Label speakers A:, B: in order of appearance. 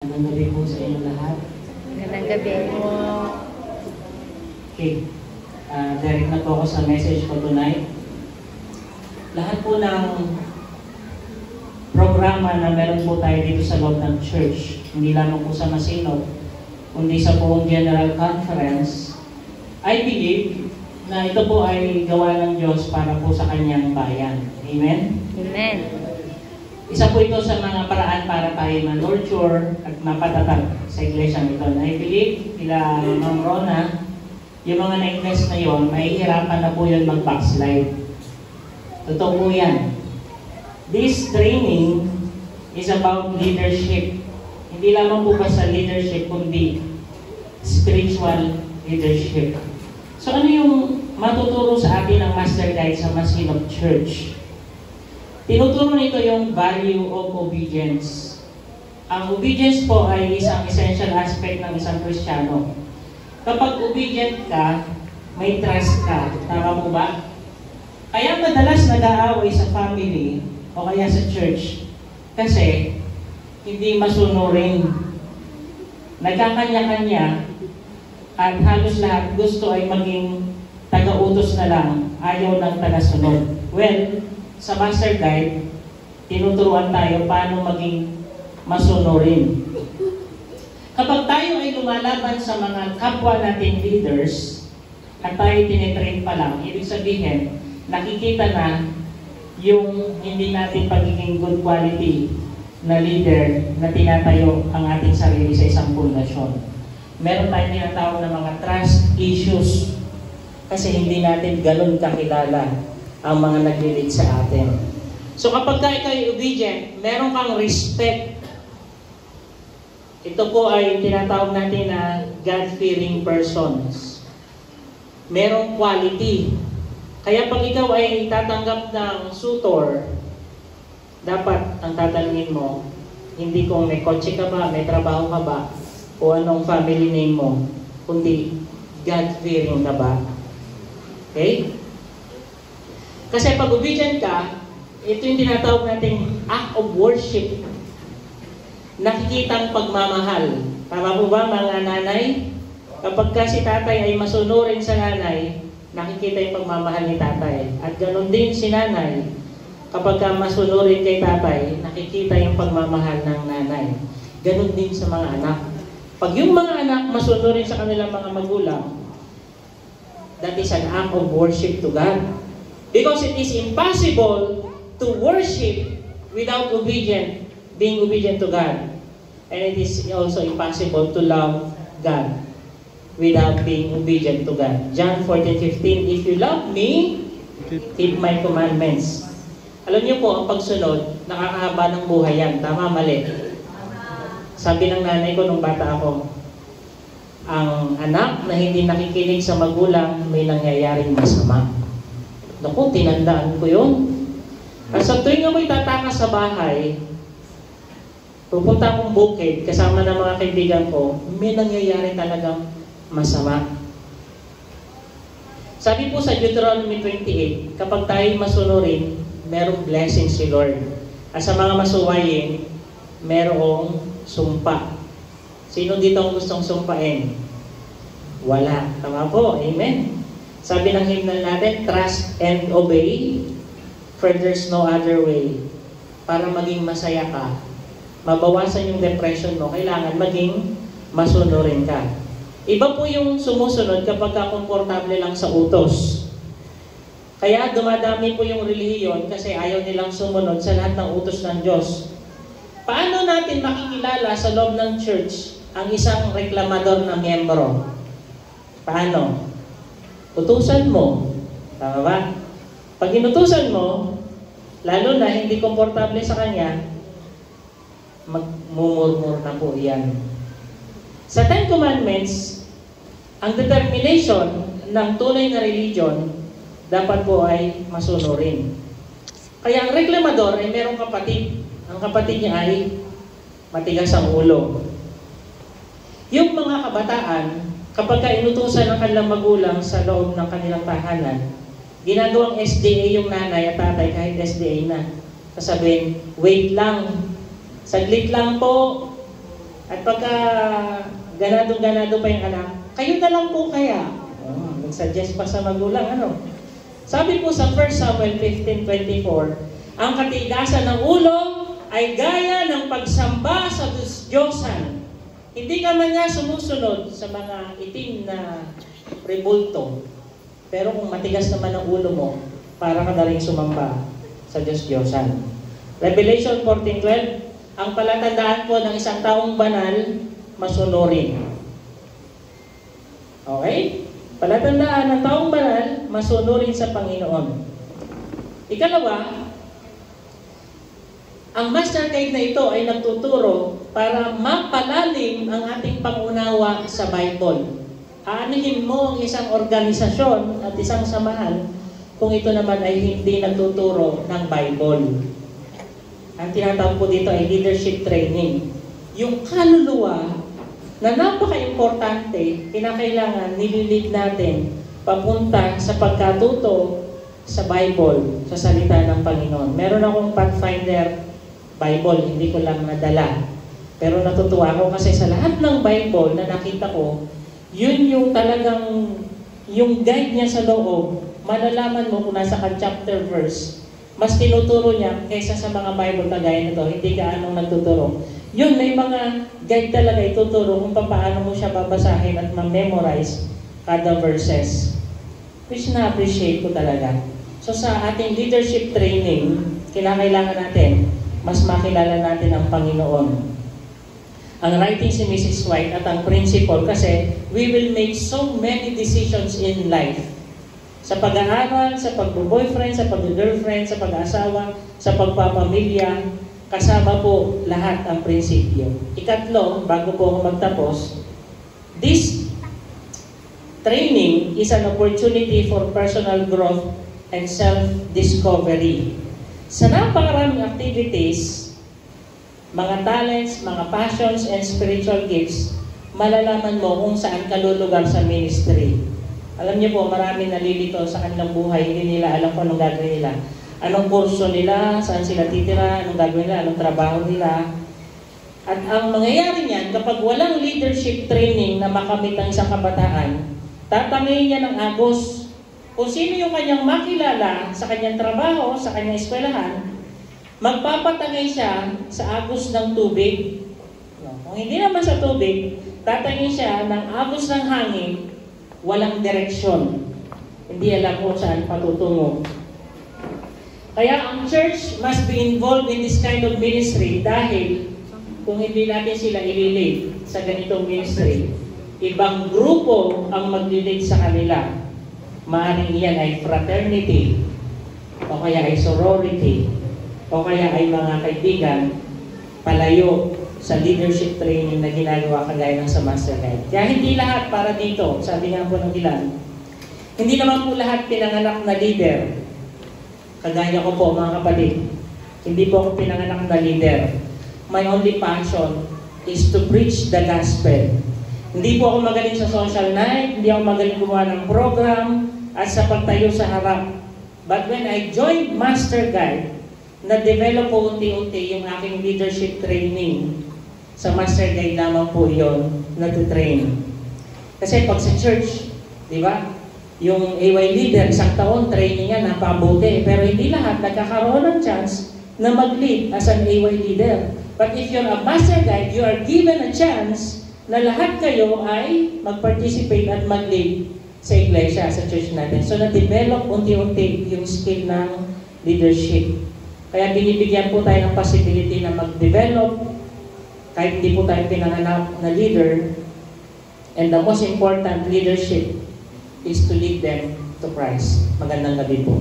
A: Magandang gabi po sa inyo lahat.
B: Magandang gabi.
A: Okay. Direct na po ako sa message ko tonight. Lahat po ng programa na meron po tayo dito sa loob ng church, hindi lamang po sa Masinop, kundi sa buong General Conference, I believe na ito po ay gawa ng Diyos para po sa kanyang bayan. Amen?
B: Amen.
A: Isa po ito sa mga paraan para tayo ma-nurture at mapatatag sa iglesia ito. I believe, ila Ma'am Rona, yung mga na-invest na yon, mahihirapan na po yun mag-backslide. Totoo po yan. This training is about leadership. Hindi lamang po ba sa leadership, kundi spiritual leadership. So ano yung matuturo sa atin ng Master Guide sa Masinop Church? Tinuturo nito yung value of obedience. Ang obedience po ay isang essential aspect ng isang Kristiyano. Kapag obedient ka, may trust ka. Tama po ba? Kaya madalas nag-aaway sa family o kaya sa church kasi hindi masunurin. Nagkakanya-kanya at halos lahat gusto ay maging taga-utos na lang, ayaw ng taga-sunod. Well, sa Master Guide, tinuturuan tayo paano maging masunurin. Kapag tayo ay lumalaban sa mga kapwa nating leaders at tayo tinitrain pa lang, ibig sabihin, nakikita na yung hindi natin pagiging good quality na leader na tinatayo ang ating sarili sa isang pundasyon. Meron tayong tinatawag na mga trust issues kasi hindi natin ganun kakilala ang mga nag-lead sa atin. So kapag ikaw ay obedient, meron kang respect. Ito po ay tinatawag natin na God-fearing persons. Merong quality. Kaya pag ikaw ay tatanggap ng suitor, dapat ang tatanungin mo, hindi kung may kotse ka ba, may trabaho ka ba, o anong family name mo, kundi God-fearing ka ba? Okay? Kasi pag obedient ka, ito yung tinatawag nating act of worship. Nakikita ang pagmamahal. Tama po ba mga nanay? Kapag ka si tatay ay masunurin sa nanay, nakikita yung pagmamahal ni tatay. At ganoon din si nanay. Kapag ka masunurin kay tatay, nakikita yung pagmamahal ng nanay. Ganoon din sa mga anak. Pag yung mga anak masunurin sa kanilang mga magulang, that is an act of worship to God. Because it is impossible to worship without being obedient to God. And it is also impossible to love God without being obedient to God. John 14:15, if you love me, keep my commandments. Alam niyo po, ang pagsunod, nakakahaba ng buhay yan. Tama, mali? Sabi ng nanay ko nung bata ako, ang anak na hindi nakikinig sa magulang, may nangyayaring masama. Naku, tinandaan ko yun. At sa tuwing ako'y tatakas sa bahay, pupunta akong bukid, kasama ng mga kaibigan ko, may nangyayari talagang masama. Sabi po sa Deuteronomy 28, kapag tayo masunurin, merong blessing si Lord. At sa mga masuwayin, merong sumpa. Sino dito ang gustong sumpain? Wala. Tama po. Amen. Sabi ng hymnal natin, trust and obey, for there's no other way. Para maging masaya ka, mabawasan yung depression mo, kailangan maging masunurin ka. Iba po yung sumusunod kapag komportable lang sa utos. Kaya dumadami po yung relihiyon kasi ayaw nilang sumunod sa lahat ng utos ng Diyos. Paano natin makikilala sa loob ng church ang isang reklamador na miyembro? Paano? Utusan mo. Tama ba? Pag inutusan mo, lalo na hindi komportable sa kanya, magmumurmur na po yan. Sa Ten Commandments, ang determination ng tunay na religion dapat po ay masunurin. Kaya ang reklamador ay merong kapatid. Ang kapatid niya ay matigas ang ulo. Yung mga kabataan, kapag inutusan ng kanilang magulang sa loob ng kanilang tahanan, ginagawang SDA yung nanay at tatay kahit SDA na. Sasabihin, wait lang, saglit lang po, At pagka ganado-ganado pa yung anak, kayo na lang po kaya. Nag-suggest pa sa magulang, ano? Sabi po sa 1 Samuel 15:24, ang katigasan ng ulo ay gaya ng pagsamba sa Diyosan. Hindi ka man niya sumusunod sa mga itim na rebulto. Pero kung matigas naman ang ulo mo, para ka na rin sumamba sa Diyosan. Revelation 14:12, ang palatandaan po ng isang taong banal, masunurin. Okay? Palatandaan ng taong banal, masunurin sa Panginoon. Ikalawa, ang master guide na ito ay nagtuturo para mapalalim ang ating pangunawa sa Bible. Aanihin mo ang isang organisasyon at isang samahan kung ito naman ay hindi nagtuturo ng Bible. Ang tinatawag po dito ay leadership training. Yung kaluluwa na napaka-importante, kinakailangan nililid natin papunta sa pagkatuto sa Bible, sa salita ng Panginoon. Meron akong Pathfinder Bible, hindi ko lang nadala. Pero natutuwa ako kasi sa lahat ng Bible na nakita ko, yun yung talagang, yung guide niya sa loob, malalaman mo kung nasa chapter verse, mas tinuturo niya kaysa sa mga Bible na gaya nito, hindi ka anong nagtuturo. Yun, may mga guide talaga ituturo kung paano mo siya babasahin at ma-memorize kada verses. Which na-appreciate ko talaga. So sa ating leadership training, kinakailangan natin, mas makilala natin ang Panginoon. Ang writing si Mrs. White at ang principle kasi we will make so many decisions in life. Sa pag-aaral, sa pag-boyfriend, sa pag-girlfriend, sa pag-asawa, sa pagpapamilya, kasama po lahat ang prinsipyo. Ikatlo, bago po ako magtapos, this training is an opportunity for personal growth and self-discovery. Sa napakaraming activities, mga talents, mga passions, and spiritual gifts, malalaman mo kung saan ka lulugar sa ministry. Alam niyo po, marami nalilito sa kanilang buhay, hindi nila alam kung anong gagawin nila. Anong kurso nila, saan sila titira, anong gagawin nila, anong trabaho nila. At ang mangyayari niyan, kapag walang leadership training na makamit ang isang kabataan, tatangayin niya ng agos kung sino yung kanyang makilala sa kanyang trabaho, sa kanyang eskwelahan, magpapatangay siya sa agos ng tubig. Kung hindi naman sa tubig, tatangay siya ng agos ng hangin, walang direksyon. Hindi alam kung saan patutungo. Kaya ang church must be involved in this kind of ministry dahil kung hindi natin sila ililid sa ganitong ministry, ibang grupo ang maglilid sa kanila. Maaaring iyan ay fraternity, o kaya ay sorority, o kaya ay mga kaibigan palayo sa leadership training na ginagawa kagaya ng sa Master Guide. Kaya hindi lahat para dito, sabi nga po ng ilan, hindi naman po lahat pinanganak na leader. Kagaya ko po mga kapatid, hindi po ako pinanganak na leader. My only passion is to preach the gospel. Hindi po ako magaling sa social night, hindi ako magaling gumawa ng program at sa pagtayo sa harap. But when I joined Master Guide, na-develop po unti-unti yung aking leadership training. Sa Master Guide lamang po yun, na-train. Kasi pag sa church, di ba? Yung AY leader, isang taon, training yan, napabuti. Pero hindi lahat nagkakaroon ng chance na mag-lead as an AY leader. But if you're a Master Guide, you are given a chance na lahat kayo ay mag-participate at mag-lead sa iglesia, sa church natin. So, na-develop unti-unti yung skill ng leadership. Kaya binibigyan po tayo ng possibility na mag-develop kahit hindi po tayo pinanganak na leader. And the most important leadership is to lead them to Christ. Magandang gabi po.